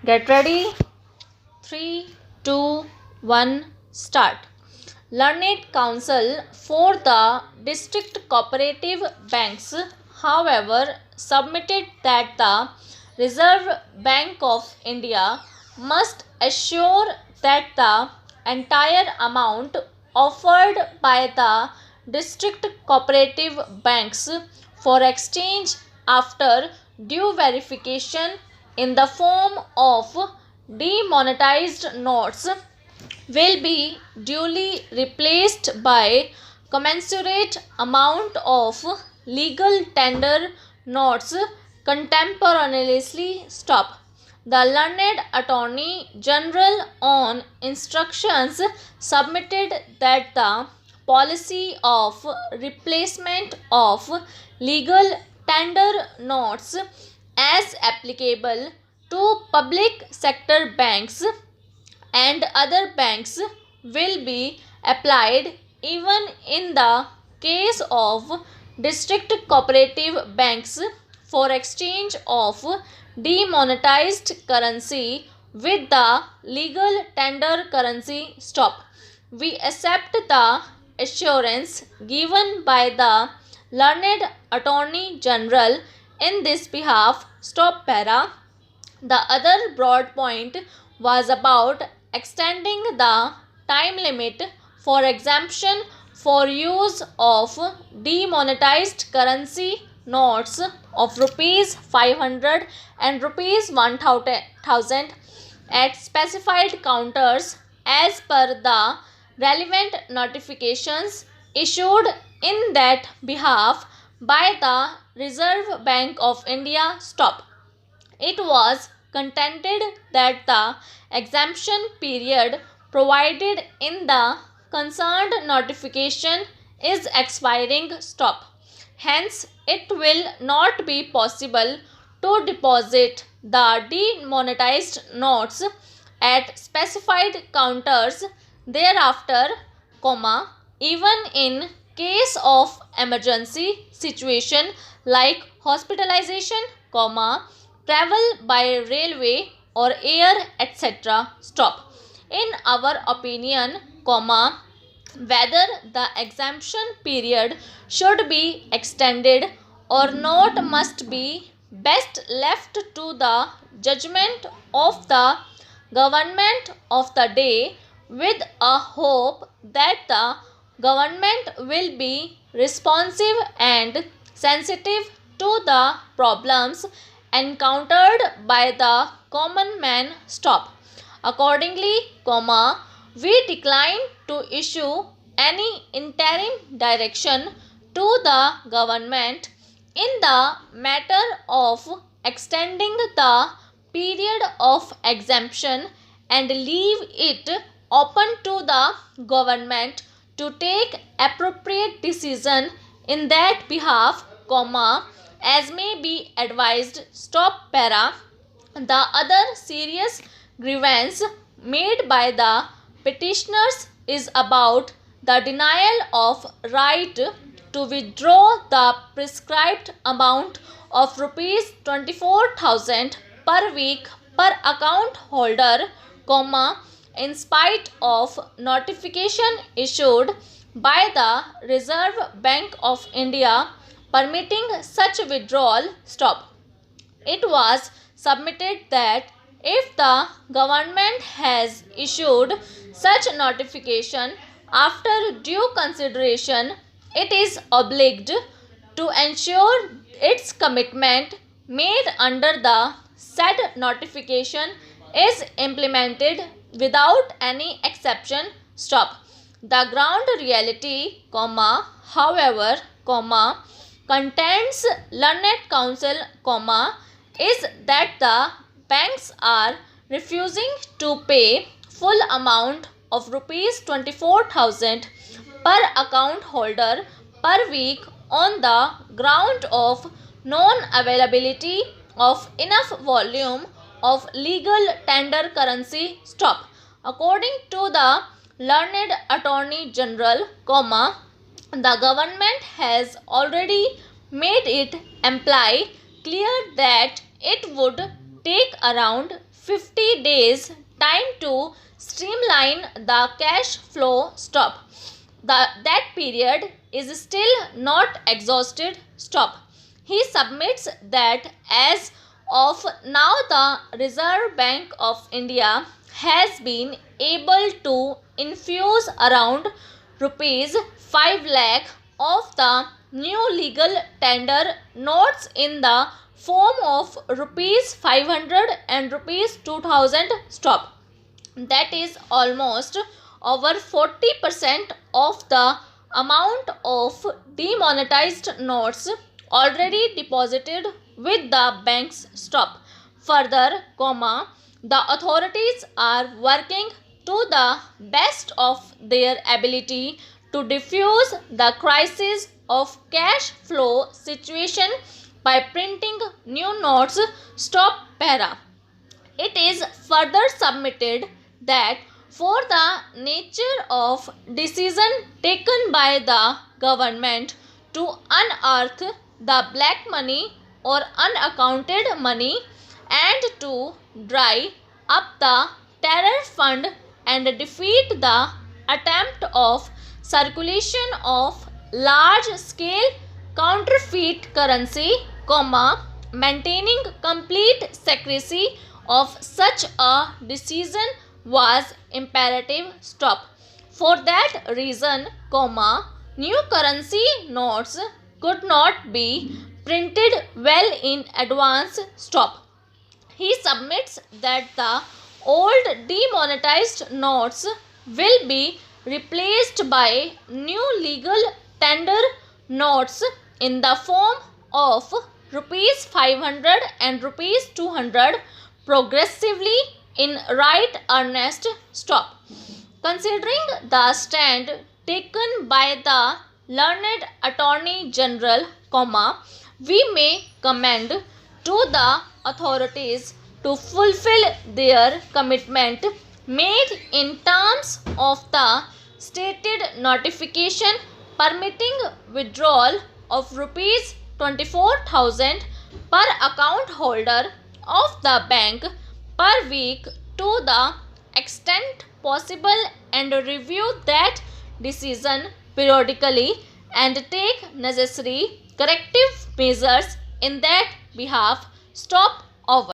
Get ready. 3, 2, 1, start. Learned Council for the District Cooperative Banks, however, submitted that the Reserve Bank of India must assure that the entire amount offered by the district cooperative banks for exchange after due verification in the form of demonetized notes will be duly replaced by commensurate amount of legal tender notes contemporaneously stop. The learned Attorney General on instructions submitted that the policy of replacement of legal tender notes as applicable to public sector banks and other banks will be applied even in the case of district cooperative banks for exchange of demonetized currency with the legal tender currency stop. We accept the assurance given by the learned Attorney General in this behalf stop para. The other broad point was about extending the time limit for exemption for use of demonetized currency notes of rupees 500 and rupees 1000 at specified counters as per the relevant notifications issued in that behalf by the Reserve Bank of India stop. It was contended that the exemption period provided in the concerned notification is expiring stop. Hence, it will not be possible to deposit the demonetized notes at specified counters thereafter, even in case of emergency situation like hospitalization, travel by railway or air, etc. stop. In our opinion, whether the exemption period should be extended or not must be best left to the judgment of the government of the day, with a hope that the government will be responsive and sensitive to the problems encountered by the common man stop. Accordingly, we decline to issue any interim direction to the government in the matter of extending the period of exemption and leave it open to the government to take appropriate decision in that behalf, as may be advised stop para. The other serious grievance made by the petitioners is about the denial of right to withdraw the prescribed amount of rupees 24,000 per week per account holder, in spite of notification issued by the Reserve Bank of India permitting such withdrawal stop. It was submitted that if the government has issued such notification after due consideration, it is obliged to ensure its commitment made under the said notification is implemented without any exception stop. The ground reality, however, contends learned counsel, is that the banks are refusing to pay full amount of rupees 24,000 per account holder per week on the ground of non-availability of enough volume of legal tender currency stop. According to the learned Attorney General, the government has already made it imply clear that it would take around 50 days time to streamline the cash flow. Stop. That period is still not exhausted. Stop. He submits that as of now the Reserve Bank of India has been able to infuse around rupees 5 lakh of the new legal tender notes in the form of rupees 500 and rupees 2000. Stop. That is almost over 40% of the amount of demonetized notes already deposited with the banks. Stop. Further, the authorities are working to the best of their ability to diffuse the crisis of cash flow situation by printing new notes. Stop. Para. It is further submitted that for the nature of decision taken by the government to unearth the black money or unaccounted money and to dry up the terror fund and defeat the attempt of circulation of large scale counterfeit currency, maintaining complete secrecy of such a decision was imperative. Stop. For that reason, new currency notes could not be printed well in advance. Stop. He submits that the old demonetized notes will be replaced by new legal tender notes in the form of rupees 500 and rupees 200 progressively in right earnest. Stop. Considering the stand taken by the learned Attorney General, we may commend to the authorities to fulfill their commitment made in terms of the stated notification permitting withdrawal of rupees 24,000 per account holder of the bank per week to the extent possible and review that decision periodically and take necessary corrective measures in that behalf. Stop. Over.